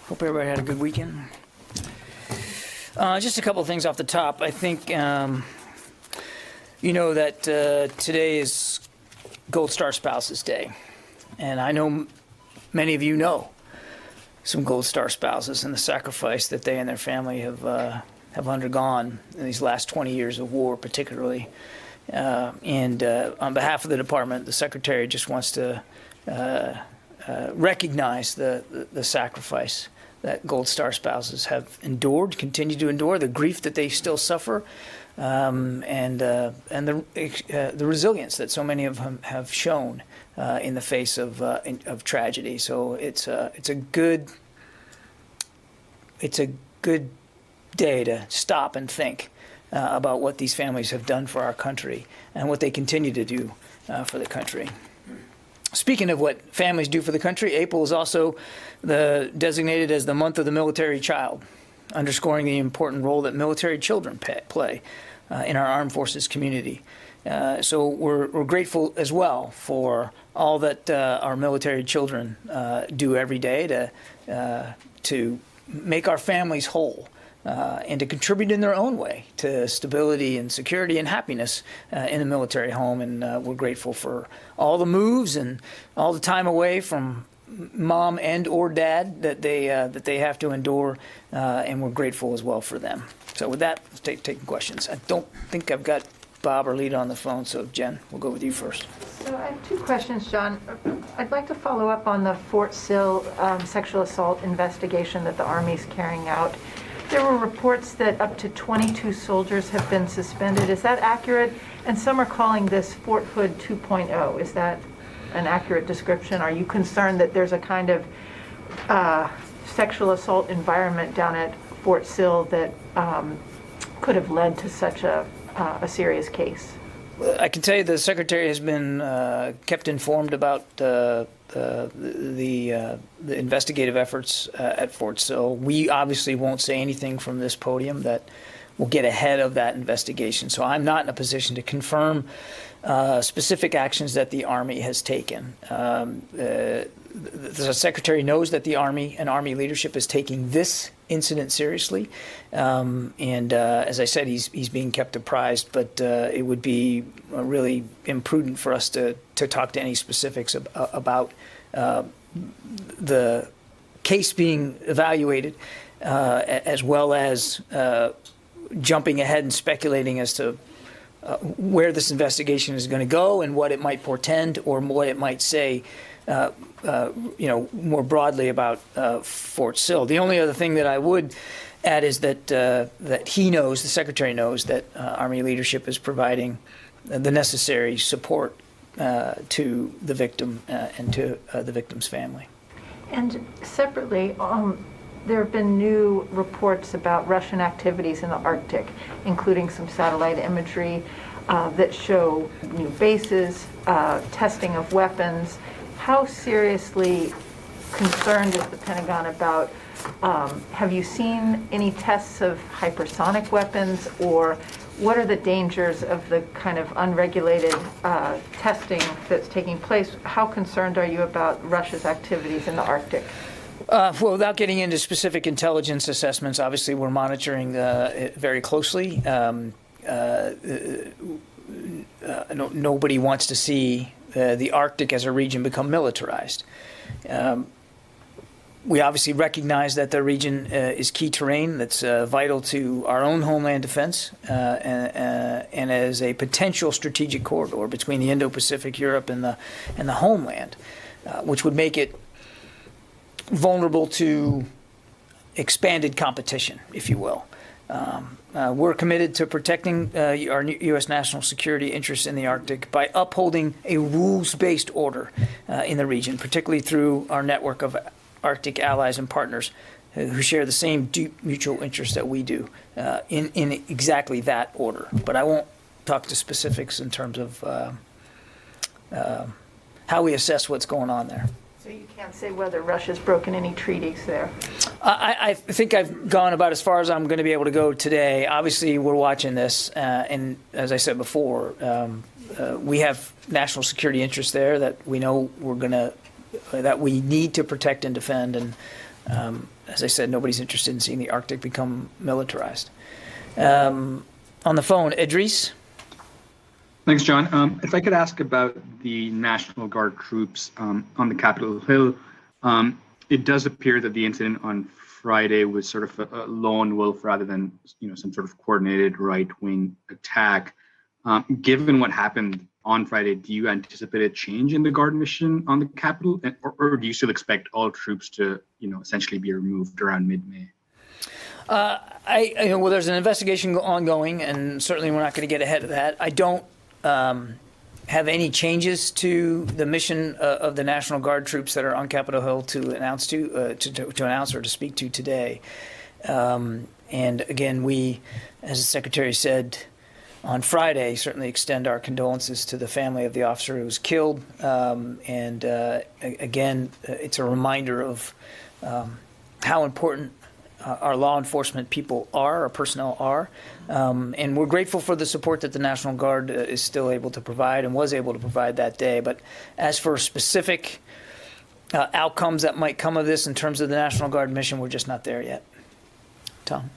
Hope everybody had a good weekend. Just a couple of things off the top. I think you know that today is Gold Star Spouses Day, and I know many of you know some Gold Star spouses and the sacrifice that they and their family have undergone in these last 20 years of war, particularly. And on behalf of the department, the Secretary just wants to recognize the sacrifice that Gold Star spouses have endured, continue to endure, the grief that they still suffer, and the resilience that so many of them have shown in the face of tragedy. So it's a good day to stop and think about what these families have done for our country and what they continue to do for the country. Speaking of what families do for the country, April is also designated as the month of the military child, underscoring the important role that military children play in our armed forces community. So we're grateful as well for all that our military children do every day to make our families whole. And to contribute in their own way to stability and security and happiness in the military home. And we're grateful for all the moves and all the time away from mom and or dad that they have to endure, and we're grateful as well for them. So with that, let's taking questions. I don't think I've got Bob or Lita on the phone, so Jen, we'll go with you first. So I have two questions, John. I'd like to follow up on the Fort Sill sexual assault investigation that the Army's carrying out. There were reports that up to 22 soldiers have been suspended. Is that accurate? And some are calling this Fort Hood 2.0. Is that an accurate description? Are you concerned that there's a kind of sexual assault environment down at Fort Sill that could have led to such a serious case? I can tell you the Secretary has been kept informed about the investigative efforts at Fort Sill. We obviously won't say anything from this podium that will get ahead of that investigation. So I'm not in a position to confirm specific actions that the Army has taken. The Secretary knows that the Army and Army leadership is taking this incident seriously, and as I said, he's being kept apprised. But it would be really imprudent for us to talk to any specifics about the case being evaluated, as well as jumping ahead and speculating as to where this investigation is going to go and what it might portend or what it might say, more broadly about Fort Sill. The only other thing that I would add is that he knows, the Secretary knows, that Army leadership is providing the necessary support to the victim and to the victim's family. And separately, there have been new reports about Russian activities in the Arctic, including some satellite imagery that show new bases, testing of weapons. How seriously concerned is the Pentagon about, have you seen any tests of hypersonic weapons, or what are the dangers of the kind of unregulated testing that's taking place? How concerned are you about Russia's activities in the Arctic? Well, without getting into specific intelligence assessments, obviously we're monitoring it very closely. Nobody wants to see the Arctic as a region become militarized. We obviously recognize that the region is key terrain that's vital to our own homeland defense and as a potential strategic corridor between the Indo-Pacific, Europe, and the homeland, which would make it vulnerable to expanded competition, if you will. We're committed to protecting our U.S. national security interests in the Arctic by upholding a rules-based order in the region, particularly through our network of Arctic allies and partners who share the same deep mutual interests that we do in exactly that order. But I won't talk to specifics in terms of how we assess what's going on there. So you can't say whether Russia's broken any treaties there? I think I've gone about as far as I'm going to be able to go today. Obviously, we're watching this, and as I said before, we have national security interests there that we know that we need to protect and defend, and As I said, nobody's interested in seeing the Arctic become militarized. On the phone, Idris. Thanks, John. If I could ask about the National Guard troops on the Capitol Hill, it does appear that the incident on Friday was sort of a lone wolf rather than, some sort of coordinated right-wing attack. Given what happened on Friday, do you anticipate a change in the Guard mission on the Capitol, or do you still expect all troops to, essentially be removed around mid-May? Well, there's an investigation ongoing, and certainly we're not going to get ahead of that. I don't have any changes to the mission of the National Guard troops that are on Capitol Hill to announce announce or to speak to today. And again, we, as the Secretary said on Friday, certainly extend our condolences to the family of the officer who was killed. Again, it's a reminder of how important our law enforcement people are, our personnel are, and we're grateful for the support that the National Guard is still able to provide and was able to provide that day. But as for specific outcomes that might come of this in terms of the National Guard mission, we're just not there yet. Tom?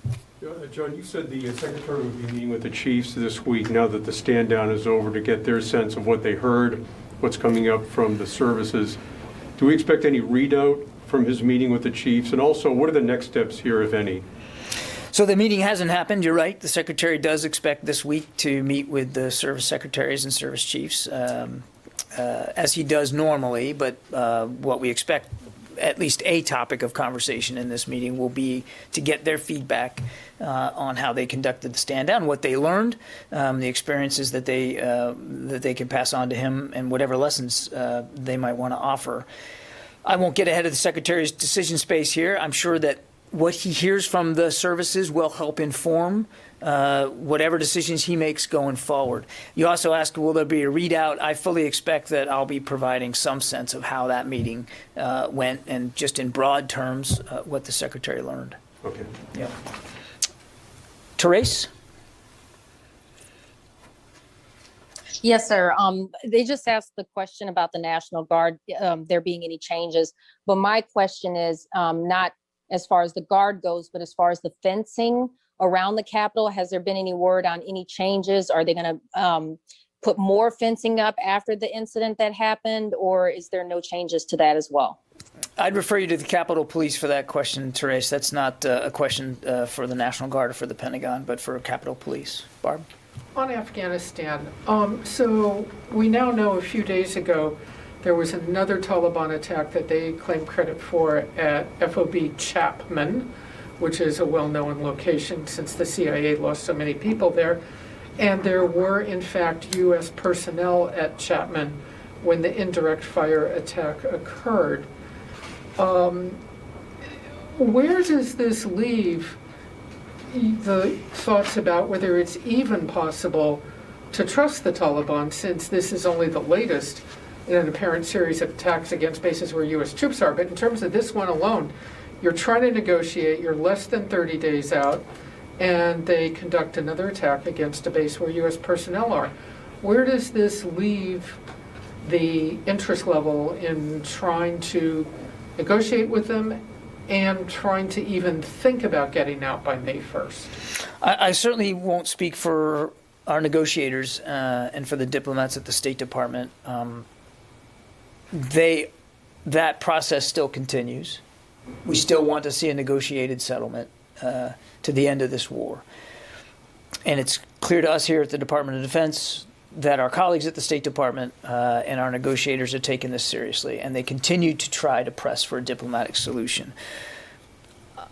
John, you said the Secretary would be meeting with the chiefs this week now that the stand down is over to get their sense of what they heard, what's coming up from the services. Do we expect any readout from his meeting with the chiefs? And also, what are the next steps here, if any? So the meeting hasn't happened, you're right. The Secretary does expect this week to meet with the service secretaries and service chiefs, as he does normally. But what we expect, at least a topic of conversation in this meeting, will be to get their feedback on how they conducted the stand down, what they learned, the experiences that they can pass on to him, and whatever lessons they might want to offer. I won't get ahead of the Secretary's decision space here. I'm sure that what he hears from the services will help inform whatever decisions he makes going forward. You also asked, will there be a readout? I fully expect that I'll be providing some sense of how that meeting went, and just in broad terms, what the Secretary learned. Okay. Yeah. Therese? Yes, sir. They just asked the question about the National Guard, there being any changes. But my question is not as far as the Guard goes, but as far as the fencing around the Capitol. Has there been any word on any changes? Are they going to put more fencing up after the incident that happened, or is there no changes to that as well? I'd refer you to the Capitol Police for that question, Therese. That's not a question for the National Guard or for the Pentagon, but for Capitol Police. Barb? On Afghanistan, so we now know a few days ago there was another Taliban attack that they claim credit for at FOB Chapman, which is a well-known location since the CIA lost so many people there. And there were, in fact, U.S. personnel at Chapman when the indirect fire attack occurred. Where does this leave the thoughts about whether it's even possible to trust the Taliban, since this is only the latest in an apparent series of attacks against bases where U.S. troops are? But in terms of this one alone, you're trying to negotiate, you're less than 30 days out, and they conduct another attack against a base where U.S. personnel are. Where does this leave the interest level in trying to negotiate with them and trying to even think about getting out by May 1st? I certainly won't speak for our negotiators and for the diplomats at the State Department. That process still continues. We still want to see a negotiated settlement to the end of this war. And it's clear to us here at the Department of Defense that our colleagues at the State Department and our negotiators are taking this seriously, and they continue to try to press for a diplomatic solution.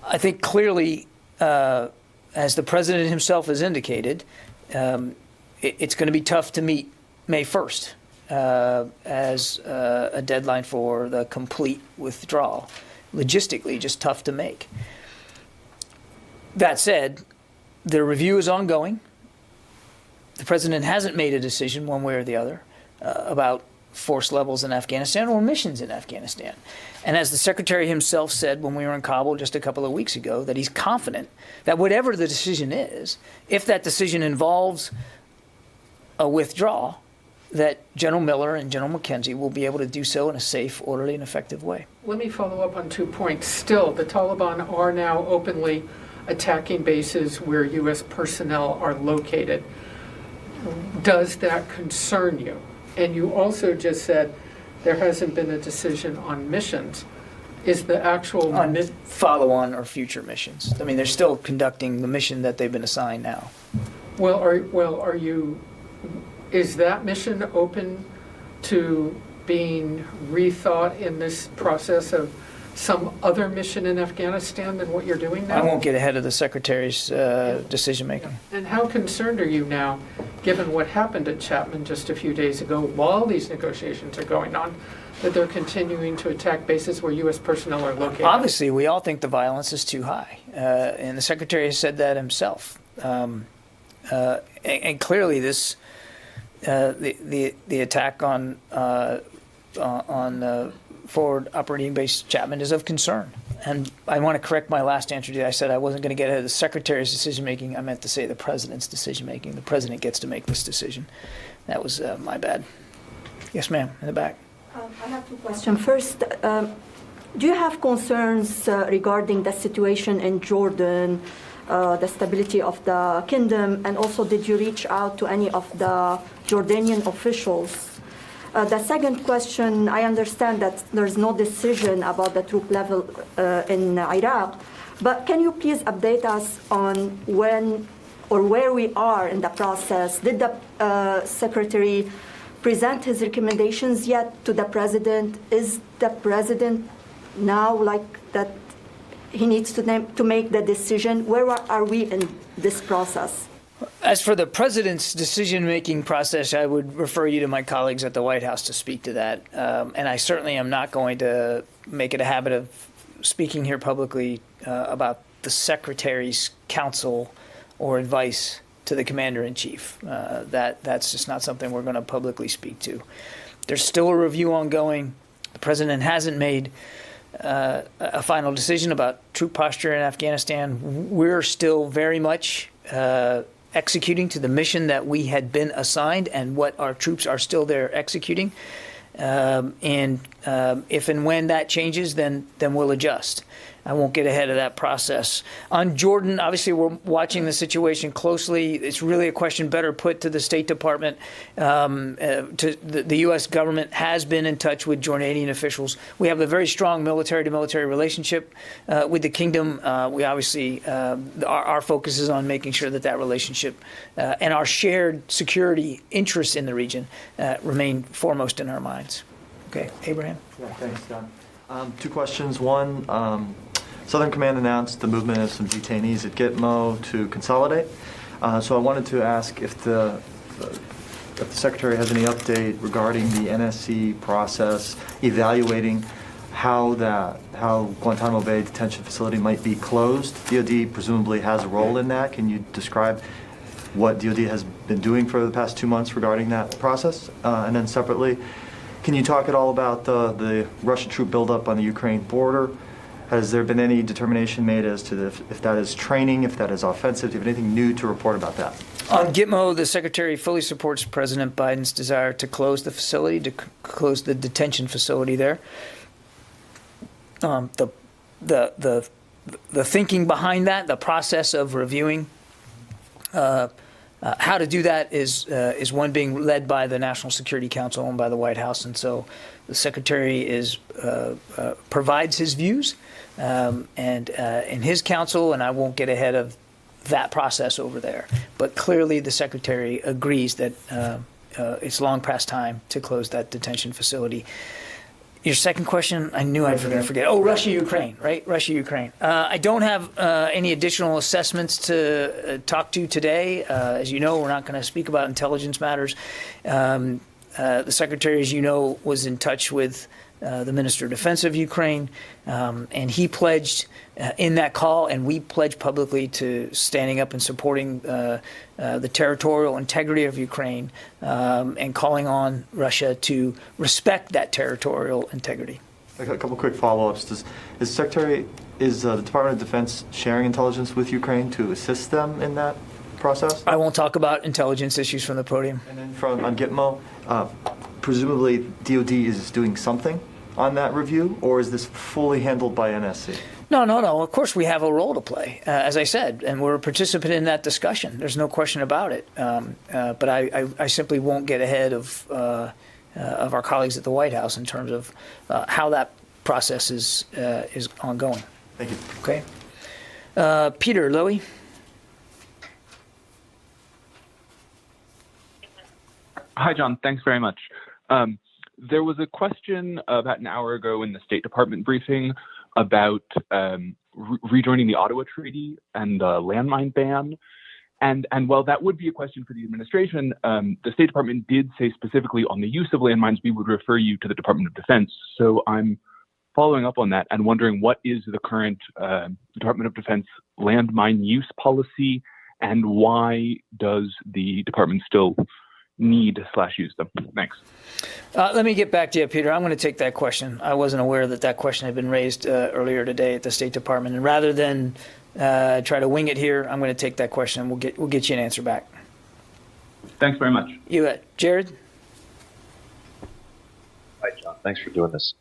I think clearly, as the President himself has indicated, it's going to be tough to meet May 1st as a deadline for the complete withdrawal. Logistically, just tough to make. That said, the review is ongoing. The President hasn't made a decision one way or the other about force levels in Afghanistan or missions in Afghanistan. And as the Secretary himself said when we were in Kabul just a couple of weeks ago, that he's confident that whatever the decision is, if that decision involves a withdrawal, that General Miller and General McKenzie will be able to do so in a safe, orderly, and effective way. Let me follow up on 2 points. Still, the Taliban are now openly attacking bases where U.S. personnel are located. Does that concern you? And you also just said there hasn't been a decision on missions. Is the actual On follow-on or future missions. I mean, they're still conducting the mission that they've been assigned now. Is that mission open to being rethought in this process of some other mission in Afghanistan than what you're doing now? I won't get ahead of the Secretary's decision-making. And how concerned are you now, given what happened at Chapman just a few days ago, while these negotiations are going on, that they're continuing to attack bases where U.S. personnel are located? Obviously, we all think the violence is too high, and the Secretary has said that himself. And clearly, this the attack on forward operating base Chapman is of concern. And I want to correct my last answer to you. I said I wasn't going to get ahead of the Secretary's decision-making. I meant to say the President's decision-making. The President gets to make this decision. That was my bad. Yes, ma'am, in the back. I have 2 questions. First, do you have concerns regarding the situation in Jordan, the stability of the kingdom, and also did you reach out to any of the Jordanian officials? The second question, I understand that there's no decision about the troop level in Iraq, but can you please update us on when or where we are in the process? Did the Secretary present his recommendations yet to the President? Is the President now like that he needs to make the decision? Where are we in this process? As for the President's decision-making process, I would refer you to my colleagues at the White House to speak to that. And I certainly am not going to make it a habit of speaking here publicly about the Secretary's counsel or advice to the Commander-in-Chief. That's just not something we're going to publicly speak to. There's still a review ongoing. The President hasn't made a final decision about troop posture in Afghanistan. We're still very much executing to the mission that we had been assigned and what our troops are still there executing. And if and when that changes, then we'll adjust. I won't get ahead of that process. On Jordan, obviously, we're watching the situation closely. It's really a question better put to the State Department. The U.S. government has been in touch with Jordanian officials. We have a very strong military-to-military relationship with the kingdom. We obviously, our focus is on making sure that relationship and our shared security interests in the region remain foremost in our minds. Okay, Abraham? Yeah, thanks, Don. 2 questions. One, Southern Command announced the movement of some detainees at Gitmo to consolidate. So I wanted to ask if the Secretary has any update regarding the NSC process, evaluating how Guantanamo Bay Detention Facility might be closed. DoD presumably has a role in that. Can you describe what DoD has been doing for the past 2 months regarding that process? And then separately, can you talk at all about the Russian troop buildup on the Ukraine border? Has there been any determination made as to if that is training, if that is offensive? Do you have anything new to report about that? On Gitmo, the Secretary fully supports President Biden's desire to close the facility, to close the detention facility there. The thinking behind that, the process of reviewing how to do that is one being led by the National Security Council and by the White House, and so the Secretary provides his views and in his council, and I won't get ahead of that process over there. But clearly, the Secretary agrees that it's long past time to close that detention facility. Your second question, I knew I was going to forget. Oh, Russia-Ukraine, right? Russia-Ukraine. I don't have any additional assessments to talk to today. As you know, we're not going to speak about intelligence matters. The Secretary, as you know, was in touch with the Minister of Defense of Ukraine, and he pledged in that call, and we pledged publicly to standing up and supporting the territorial integrity of Ukraine and calling on Russia to respect that territorial integrity. A couple quick follow-ups. Is the Department of Defense sharing intelligence with Ukraine to assist them in that process? I won't talk about intelligence issues from the podium. And then on Gitmo, Presumably, DoD is doing something on that review, or is this fully handled by NSC? No. Of course, we have a role to play, as I said, and we're a participant in that discussion. There's no question about it. But I simply won't get ahead of our colleagues at the White House in terms of how that process is ongoing. Thank you. Okay. Peter, Lowy. Hi, John. Thanks very much. There was a question about an hour ago in the State Department briefing about rejoining the Ottawa Treaty and the landmine ban. And while that would be a question for the administration, the State Department did say specifically on the use of landmines, we would refer you to the Department of Defense. So I'm following up on that and wondering what is the current Department of Defense landmine use policy, and why does the department still need/use them? Thanks. Let me get back to you, Peter. I'm going to take that question. I wasn't aware that question had been raised earlier today at the State Department. And rather than try to wing it here, I'm going to take that question. We'll get you an answer back. Thanks very much. You bet. Jared? Hi, John. Thanks for doing this.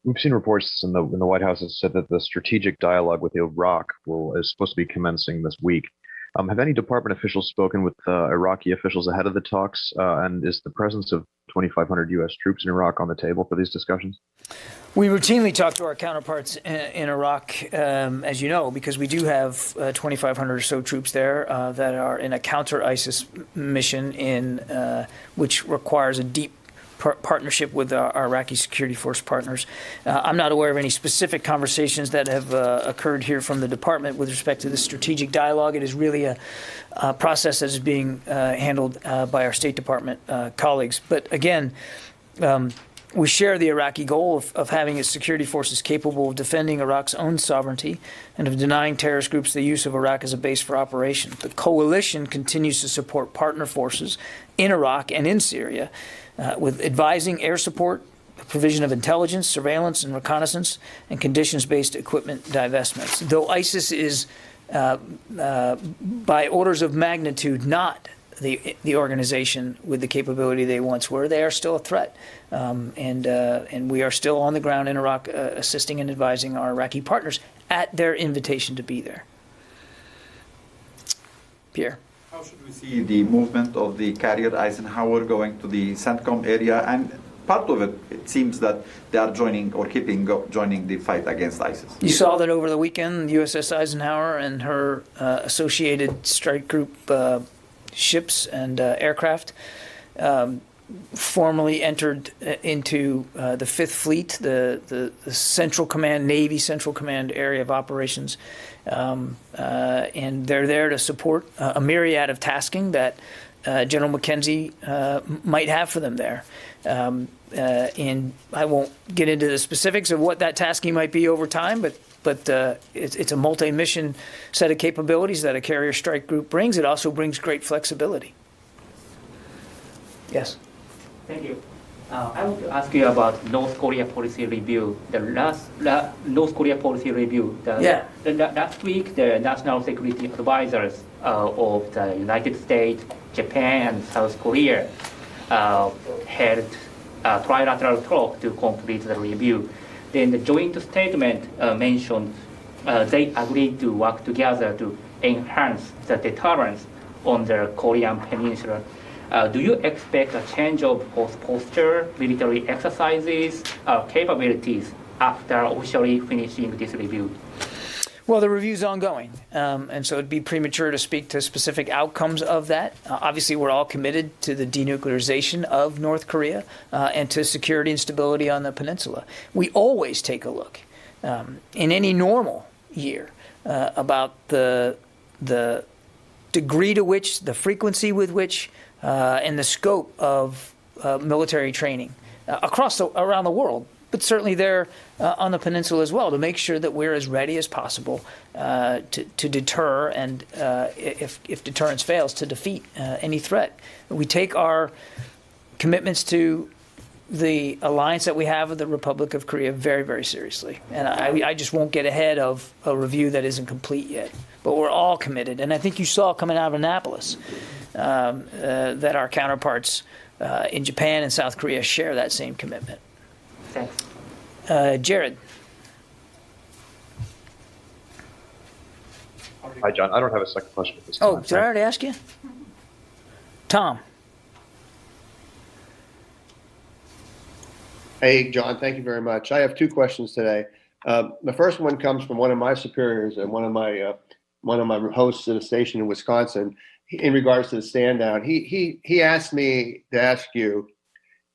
We've seen reports in the White House that said that the strategic dialogue with Iraq is supposed to be commencing this week. Have any department officials spoken with Iraqi officials ahead of the talks? And is the presence of 2,500 U.S. troops in Iraq on the table for these discussions? We routinely talk to our counterparts in Iraq, as you know, because we do have 2,500 or so troops there that are in a counter-ISIS mission which requires a deep partnership with our Iraqi security force partners. I'm not aware of any specific conversations that have occurred here from the department with respect to the strategic dialogue. It is really a process that is being handled by our State Department colleagues. But again, we share the Iraqi goal of having its security forces capable of defending Iraq's own sovereignty and of denying terrorist groups the use of Iraq as a base for operations. The coalition continues to support partner forces in Iraq and in Syria with advising air support, the provision of intelligence, surveillance, and reconnaissance, and conditions-based equipment divestments. Though ISIS is, by orders of magnitude, not the organization with the capability they once were, they are still a threat. And we are still on the ground in Iraq assisting and advising our Iraqi partners at their invitation to be there. Pierre. How should we see the movement of the carrier Eisenhower going to the CENTCOM area? And part of it seems that they are joining the fight against ISIS. You saw that over the weekend, USS Eisenhower and her associated strike group ships and aircraft formally entered into the Fifth Fleet, the Central Command, Navy Central Command area of operations. And they're there to support a myriad of tasking that General McKenzie might have for them there. And I won't get into the specifics of what that tasking might be over time, but it's a multi-mission set of capabilities that a carrier strike group brings. It also brings great flexibility. Yes. Thank you. I want to ask you about North Korea policy review. The last North Korea policy review. Last week, the national security advisors of the United States, Japan, and South Korea held a trilateral talk to complete the review. Then the joint statement mentioned they agreed to work together to enhance the deterrence on the Korean Peninsula. Do you expect a change of posture, military exercises, capabilities after officially finishing this review? Well, the review's ongoing, and so it'd be premature to speak to specific outcomes of that. Obviously, we're all committed to the denuclearization of North Korea and to security and stability on the peninsula. We always take a look, in any normal year, about the degree to which, the frequency with which, and the scope of military training around the world, but certainly there on the peninsula as well, to make sure that we're as ready as possible to deter and, if deterrence fails, to defeat any threat. We take our commitments to the alliance that we have with the Republic of Korea very, very seriously. And I just won't get ahead of a review that isn't complete yet. But we're all committed. And I think you saw coming out of Annapolis that our counterparts in Japan and South Korea share that same commitment. Thanks. Jared. Hi, John. I don't have a second question at this time. Oh, did I already ask you? Tom. Hey, John, thank you very much. I have two questions today. The first one comes from one of my superiors and one of my hosts at a station in Wisconsin in regards to the stand down. He asked me to ask you,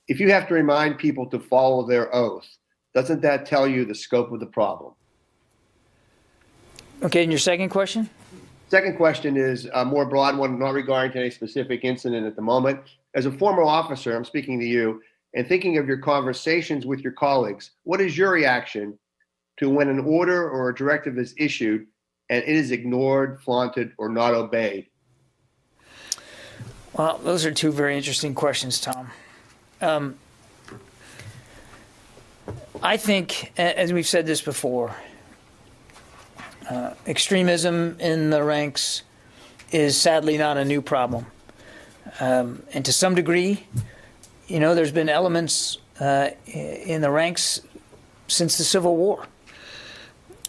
if you have to remind people to follow their oath, doesn't that tell you the scope of the problem? Okay, and your second question? Second question is a more broad one, not regarding to any specific incident at the moment. As a former officer, I'm speaking to you, and thinking of your conversations with your colleagues, what is your reaction to when an order or a directive is issued and it is ignored, flaunted, or not obeyed? Well, those are two very interesting questions, Tom. I think, as we've said this before, extremism in the ranks is sadly not a new problem. And to some degree, you know, there's been elements in the ranks since the Civil War.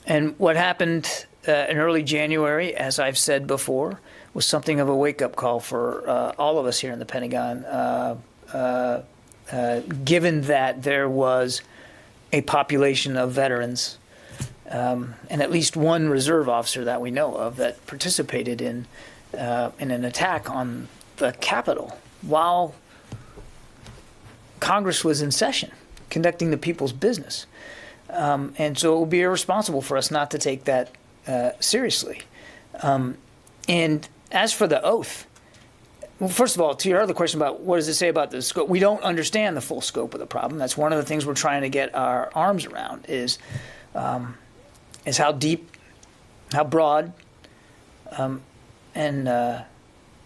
And what happened in early January, as I've said before, was something of a wake-up call for all of us here in the Pentagon, given that there was a population of veterans and at least one reserve officer that we know of that participated in an attack on the Capitol while Congress was in session, conducting the people's business. And so it would be irresponsible for us not to take that seriously. And as for the oath, well, first of all, to your other question about what does it say about the scope, we don't understand the full scope of the problem. That's one of the things we're trying to get our arms around is how deep, how broad, and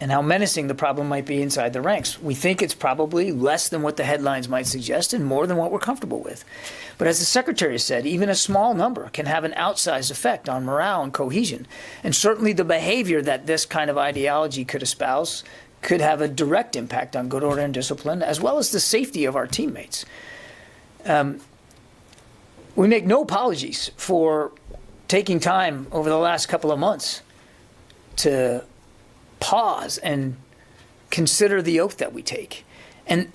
how menacing the problem might be inside the ranks. We think it's probably less than what the headlines might suggest and more than what we're comfortable with. But as the Secretary said, even a small number can have an outsized effect on morale and cohesion. And certainly the behavior that this kind of ideology could espouse could have a direct impact on good order and discipline, as well as the safety of our teammates. We make no apologies for taking time over the last couple of months to pause and consider the oath that we take. And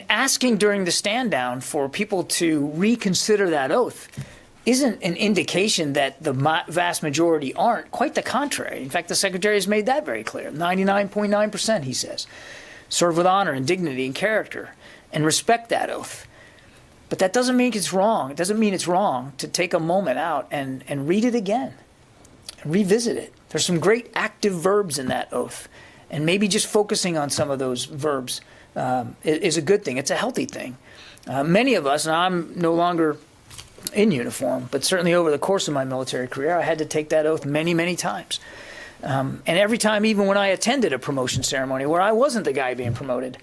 asking during the stand down for people to reconsider that oath isn't an indication that the vast majority aren't. Quite the contrary. In fact, the Secretary has made that very clear. 99.9%, he says, serve with honor and dignity and character and respect that oath. But that doesn't mean it's wrong. It doesn't mean it's wrong to take a moment out and read it again, and revisit it. There's some great active verbs in that oath. And maybe just focusing on some of those verbs is a good thing. It's a healthy thing. Many of us, and I'm no longer in uniform, but certainly over the course of my military career, I had to take that oath many, many times. And every time, even when I attended a promotion ceremony where I wasn't the guy being promoted,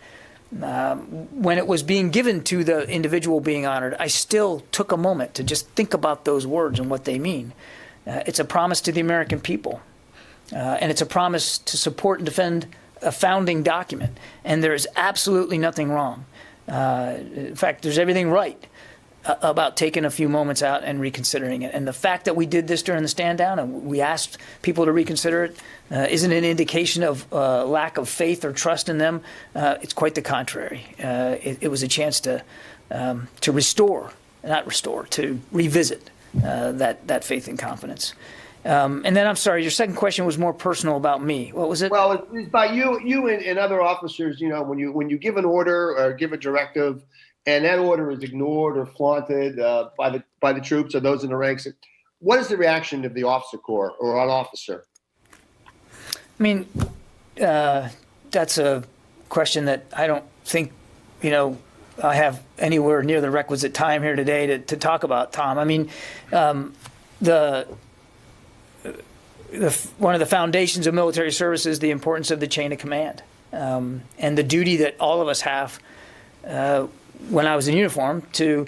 when it was being given to the individual being honored, I still took a moment to just think about those words and what they mean. It's a promise to the American people. And it's a promise to support and defend a founding document. And there is absolutely nothing wrong. In fact, there's everything right about taking a few moments out and reconsidering it. And the fact that we did this during the stand down and we asked people to reconsider it isn't an indication of lack of faith or trust in them. It's quite the contrary. It was a chance to revisit that faith and confidence. And then, I'm sorry, your second question was more personal about me. What was it? Well, it's about you and other officers. You know, when you give an order or give a directive, and that order is ignored or flaunted by the troops or those in the ranks, what is the reaction of the officer corps or an officer? I mean, that's a question that I don't think, I have anywhere near the requisite time here today to talk about, Tom. I mean, one of the foundations of military service is the importance of the chain of command, and the duty that all of us have when I was in uniform to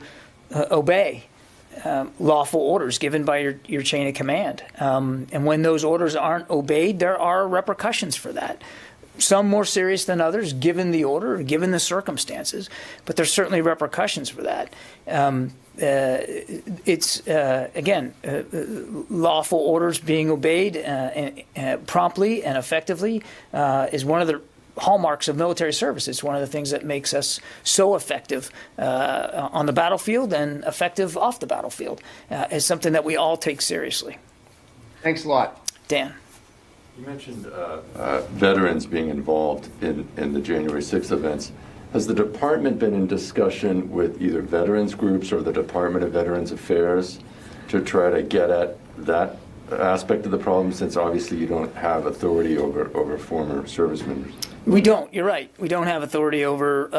obey lawful orders given by your chain of command. And when those orders aren't obeyed, there are repercussions for that. some more serious than others, given the order, given the circumstances, but there's certainly repercussions for that. It's, again, lawful orders being obeyed promptly and effectively is one of the hallmarks of military service. It's one of the things that makes us so effective on the battlefield and effective off the battlefield. It's something that we all take seriously. Thanks a lot. Dan. You mentioned veterans being involved in the January 6th events. Has the department been in discussion with either veterans groups or the Department of Veterans Affairs to try to get at that aspect of the problem, since obviously you don't have authority over former service members? We don't. You're right. We don't have authority over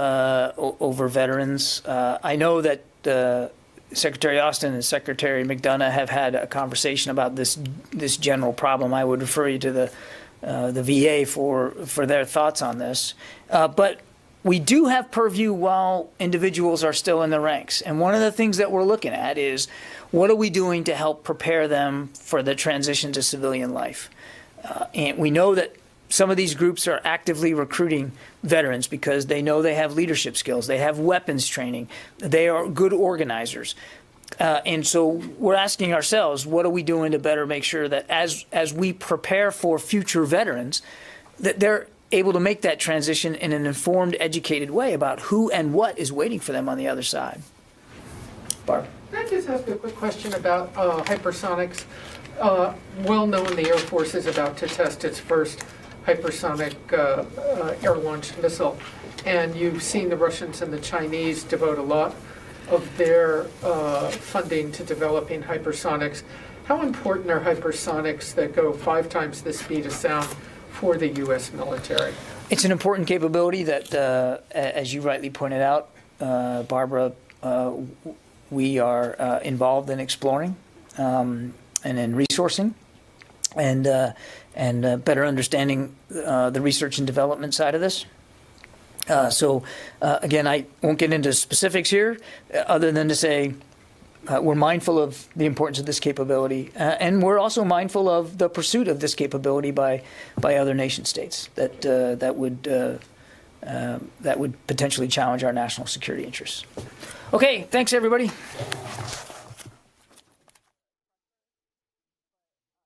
over veterans. I know that Secretary Austin and Secretary McDonough have had a conversation about this general problem. I would refer you to the VA for their thoughts on this. But we do have purview while individuals are still in the ranks. And one of the things that we're looking at is, what are we doing to help prepare them for the transition to civilian life? And we know that some of these groups are actively recruiting veterans because they know they have leadership skills, they have weapons training, they are good organizers. And so we're asking ourselves, what are we doing to better make sure that as we prepare for future veterans, that they're able to make that transition in an informed, educated way about who and what is waiting for them on the other side. Barb. Can I just ask a quick question about hypersonics? Well known, the Air Force is about to test its first hypersonic air-launched missile. And you've seen the Russians and the Chinese devote a lot of their funding to developing hypersonics. How important are hypersonics that go 5 times the speed of sound for the U.S. military? It's an important capability that, as you rightly pointed out, Barbara, we are involved in exploring and in resourcing and better understanding the research and development side of this. Again, I won't get into specifics here other than to say we're mindful of the importance of this capability, and we're also mindful of the pursuit of this capability by other nation states that would potentially challenge our national security interests. Okay, thanks everybody.